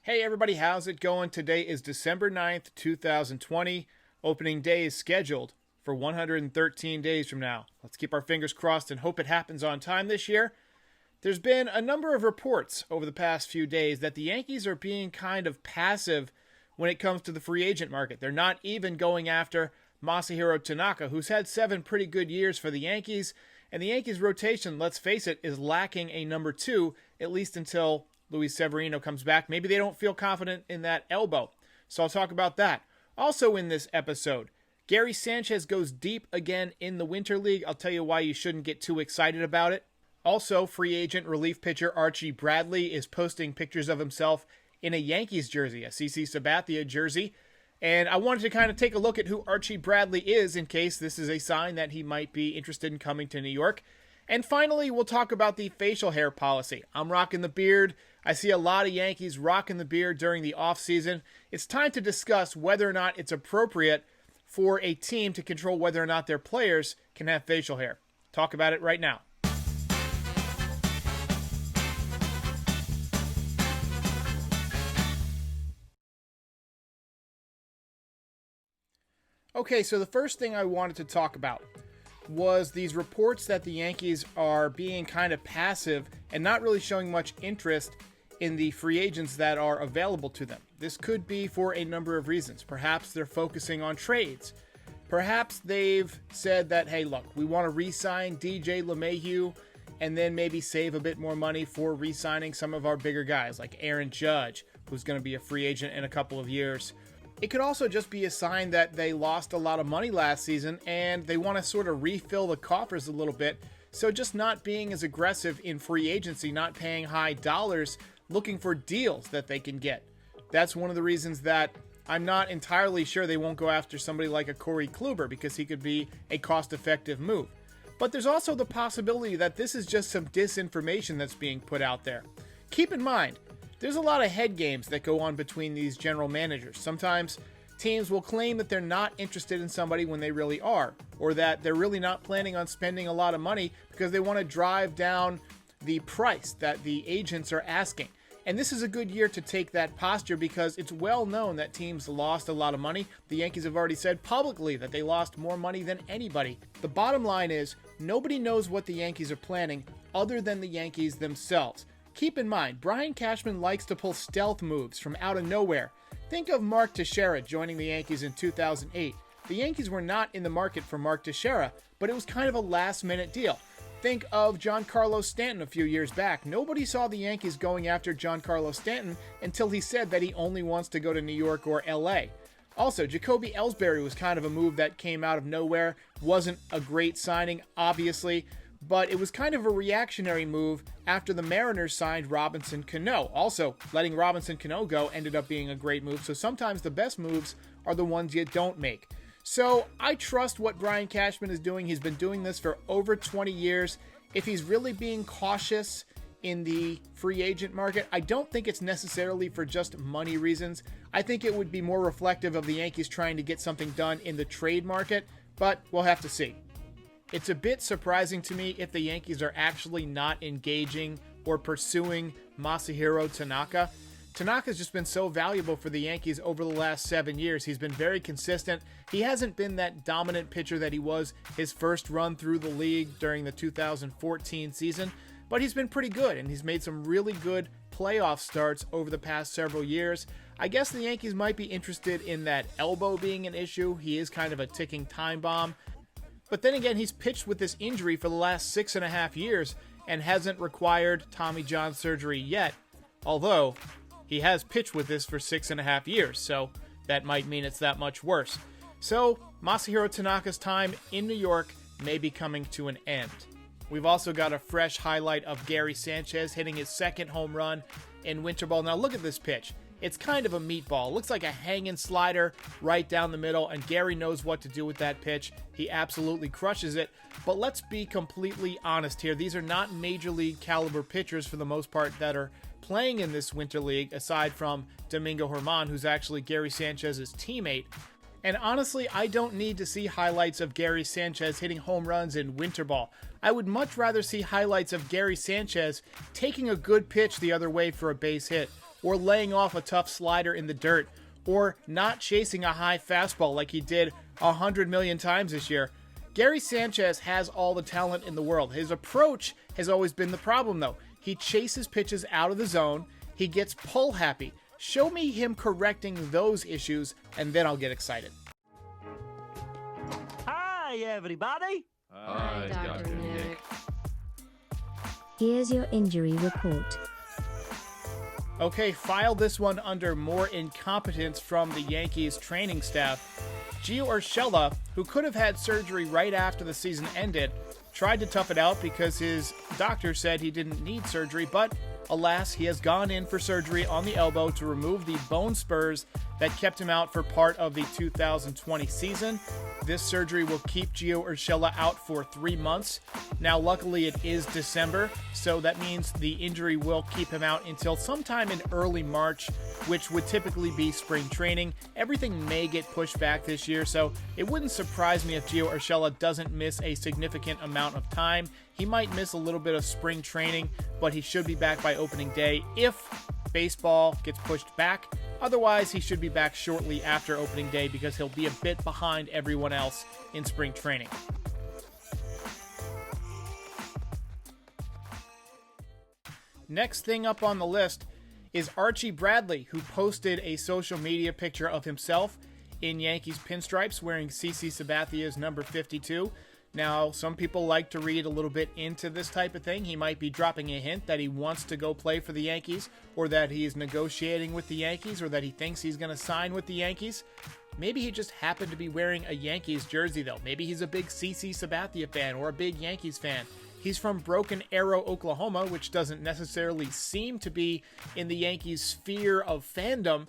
Hey everybody, how's it going? Today is December 9th, 2020. Opening day is scheduled for 113 days from now. Let's keep our fingers crossed and hope it happens on time this year. There's been a number of reports over the past few days that the Yankees are being kind of passive when it comes to the free agent market. They're not even going after Masahiro Tanaka, who's had 7 pretty good years for the Yankees. And the Yankees rotation, let's face it, is lacking a number 2, at least until Luis Severino comes back. Maybe they don't feel confident in that elbow. So I'll talk about that. Also in this episode, Gary Sanchez goes deep again in the Winter League. I'll tell you why you shouldn't get too excited about it. Also, free agent relief pitcher Archie Bradley is posting pictures of himself in a Yankees jersey, a CC Sabathia jersey. And I wanted to kind of take a look at who Archie Bradley is in case this is a sign that he might be interested in coming to New York. And finally, we'll talk about the facial hair policy. I'm rocking the beard. I see a lot of Yankees rocking the beard during the offseason. It's time to discuss whether or not it's appropriate for a team to control whether or not their players can have facial hair. Talk about it right now. Okay, so the first thing I wanted to talk about was these reports that the Yankees are being kind of passive and not really showing much interest in the free agents that are available to them. This could be for a number of reasons. Perhaps they're focusing on trades. Perhaps they've said that, hey, look, we want to re-sign DJ LeMahieu and then maybe save a bit more money for re-signing some of our bigger guys like Aaron Judge, who's going to be a free agent in a couple of years. It could also just be a sign that they lost a lot of money last season and they want to sort of refill the coffers a little bit. So just not being as aggressive in free agency, not paying high dollars, looking for deals that they can get. That's one of the reasons that I'm not entirely sure they won't go after somebody like a Corey Kluber because he could be a cost-effective move. But there's also the possibility that this is just some disinformation that's being put out there. Keep in mind, there's a lot of head games that go on between these general managers. Sometimes teams will claim that they're not interested in somebody when they really are, or that they're really not planning on spending a lot of money because they want to drive down the price that the agents are asking. And this is a good year to take that posture because it's well known that teams lost a lot of money. The Yankees have already said publicly that they lost more money than anybody. The bottom line is nobody knows what the Yankees are planning other than the Yankees themselves. Keep in mind, Brian Cashman likes to pull stealth moves from out of nowhere. Think of Mark Teixeira joining the Yankees in 2008. The Yankees were not in the market for Mark Teixeira, but it was kind of a last-minute deal. Think of Giancarlo Stanton a few years back. Nobody saw the Yankees going after Giancarlo Stanton until he said that he only wants to go to New York or LA. Also, Jacoby Ellsbury was kind of a move that came out of nowhere. Wasn't a great signing, obviously, but it was kind of a reactionary move after the Mariners signed Robinson Cano. Also, letting Robinson Cano go ended up being a great move, so sometimes the best moves are the ones you don't make. So I trust what Brian Cashman is doing. He's been doing this for over 20 years. If he's really being cautious in the free agent market, I don't think it's necessarily for just money reasons. I think it would be more reflective of the Yankees trying to get something done in the trade market, but we'll have to see. It's a bit surprising to me if the Yankees are actually not engaging or pursuing Masahiro Tanaka. Tanaka's just been so valuable for the Yankees over the last 7 years. He's been very consistent. He hasn't been that dominant pitcher that he was his first run through the league during the 2014 season, but he's been pretty good, and he's made some really good playoff starts over the past several years. I guess the Yankees might be interested in that elbow being an issue. He is kind of a ticking time bomb. But then again, he's pitched with this injury for the last 6.5 years and hasn't required Tommy John surgery yet, although he has pitched with this for 6.5 years, so that might mean it's that much worse. So, Masahiro Tanaka's time in New York may be coming to an end. We've also got a fresh highlight of Gary Sanchez hitting his second home run in winter ball. Now look at this pitch. It's kind of a meatball. It looks like a hanging slider right down the middle, and Gary knows what to do with that pitch. He absolutely crushes it. But let's be completely honest here. These are not major league caliber pitchers for the most part that are playing in this winter league, aside from Domingo Germán, who's actually Gary Sanchez's teammate. And honestly, I don't need to see highlights of Gary Sanchez hitting home runs in winter ball. I would much rather see highlights of Gary Sanchez taking a good pitch the other way for a base hit, or laying off a tough slider in the dirt, or not chasing a high fastball like he did 100 million times this year. Gary Sanchez has all the talent in the world. His approach has always been the problem, though. He chases pitches out of the zone. He gets pull happy. Show me him correcting those issues, and then I'll get excited. Hi, everybody. Hi, Dr. Nick. Here's your injury report. Okay, file this one under more incompetence from the Yankees training staff. Gio Urshela, who could have had surgery right after the season ended, tried to tough it out because his doctor said he didn't need surgery, but alas, he has gone in for surgery on the elbow to remove the bone spurs that kept him out for part of the 2020 season. This surgery will keep Gio Urshela out for 3 months. Now, luckily, it is December, so that means the injury will keep him out until sometime in early March, which would typically be spring training. Everything may get pushed back this year, so it wouldn't surprise me if Gio Urshela doesn't miss a significant amount of time. He might miss a little bit of spring training, but he should be back by opening day if baseball gets pushed back. Otherwise, he should be back shortly after opening day because he'll be a bit behind everyone else in spring training. Next thing up on the list is Archie Bradley, who posted a social media picture of himself in Yankees pinstripes wearing CC Sabathia's number 52. Now, some people like to read a little bit into this type of thing. He might be dropping a hint that he wants to go play for the Yankees, or that he is negotiating with the Yankees, or that he thinks he's going to sign with the Yankees. Maybe he just happened to be wearing a Yankees jersey, though. Maybe he's a big CC Sabathia fan or a big Yankees fan. He's from Broken Arrow, Oklahoma, which doesn't necessarily seem to be in the Yankees' sphere of fandom.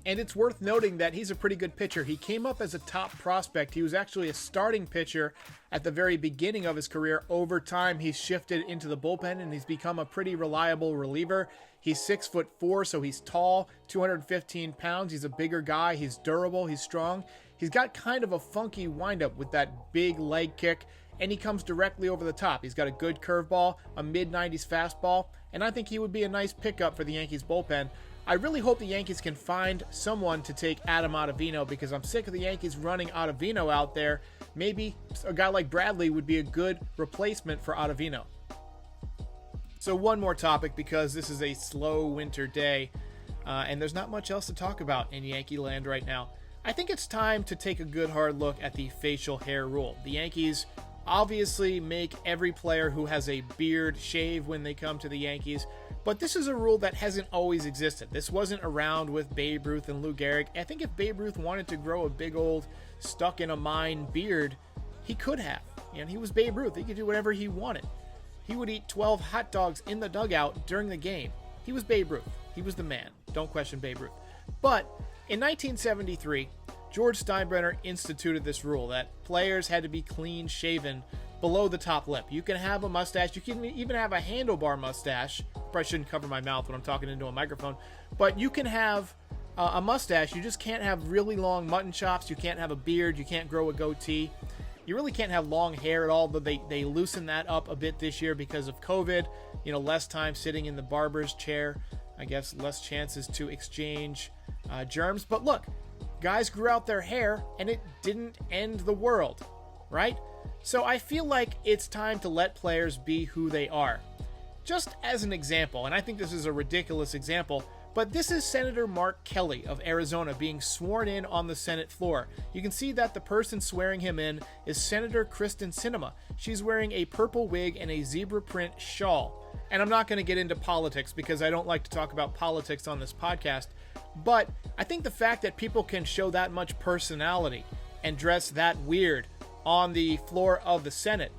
And it's worth noting that he's a pretty good pitcher. He came up as a top prospect. He was actually a starting pitcher at the very beginning of his career. Over time, he's shifted into the bullpen, and he's become a pretty reliable reliever. He's 6'4", so he's tall, 215 pounds. He's a bigger guy. He's durable. He's strong. He's got kind of a funky windup with that big leg kick, and he comes directly over the top. He's got a good curveball, a mid-90s fastball, and I think he would be a nice pickup for the Yankees bullpen. I really hope the Yankees can find someone to take Adam Ottavino, because I'm sick of the Yankees running Ottavino out there. Maybe a guy like Bradley would be a good replacement for Ottavino. So one more topic, because this is a slow winter day, and there's not much else to talk about in Yankee land right now. I think it's time to take a good hard look at the facial hair rule. The Yankees obviously make every player who has a beard shave when they come to the Yankees, but this is a rule that hasn't always existed. This wasn't around with Babe Ruth and Lou Gehrig. I think if Babe Ruth wanted to grow a big old stuck-in-a-mine beard, he could have. And he was Babe Ruth. He could do whatever he wanted. He would eat 12 hot dogs in the dugout during the game. He was Babe Ruth. He was the man. Don't question Babe Ruth. But in 1973, George Steinbrenner instituted this rule that players had to be clean-shaven below the top lip. You can have a mustache. You can even have a handlebar mustache. Probably shouldn't cover my mouth when I'm talking into a microphone. But you can have a mustache. You just can't have really long mutton chops. You can't have a beard. You can't grow a goatee. You really can't have long hair at all, though they loosened that up a bit this year because of COVID. You know, less time sitting in the barber's chair. I guess less chances to exchange germs. But look, guys grew out their hair, and it didn't end the world, right? So I feel like it's time to let players be who they are. Just as an example, and I think this is a ridiculous example, but this is Senator Mark Kelly of Arizona being sworn in on the Senate floor. You can see that the person swearing him in is Senator Kristen Sinema. She's wearing a purple wig and a zebra print shawl. And I'm not going to get into politics because I don't like to talk about politics on this podcast, but I think the fact that people can show that much personality and dress that weird on the floor of the Senate,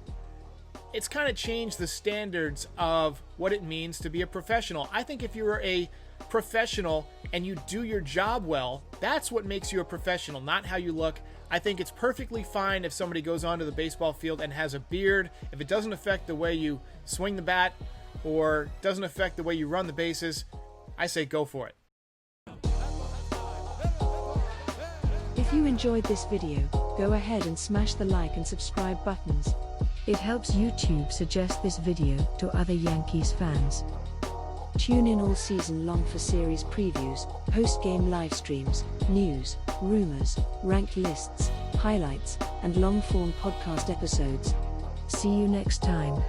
it's kind of changed the standards of what it means to be a professional. I think if you're a professional and you do your job well, that's what makes you a professional, not how you look. I think it's perfectly fine if somebody goes onto the baseball field and has a beard. If it doesn't affect the way you swing the bat or doesn't affect the way you run the bases, I say go for it. If you enjoyed this video, go ahead and smash the like and subscribe buttons. It helps YouTube suggest this video to other Yankees fans. Tune in all season long for series previews, post-game live streams, news, rumors, ranked lists, highlights, and long-form podcast episodes. See you next time.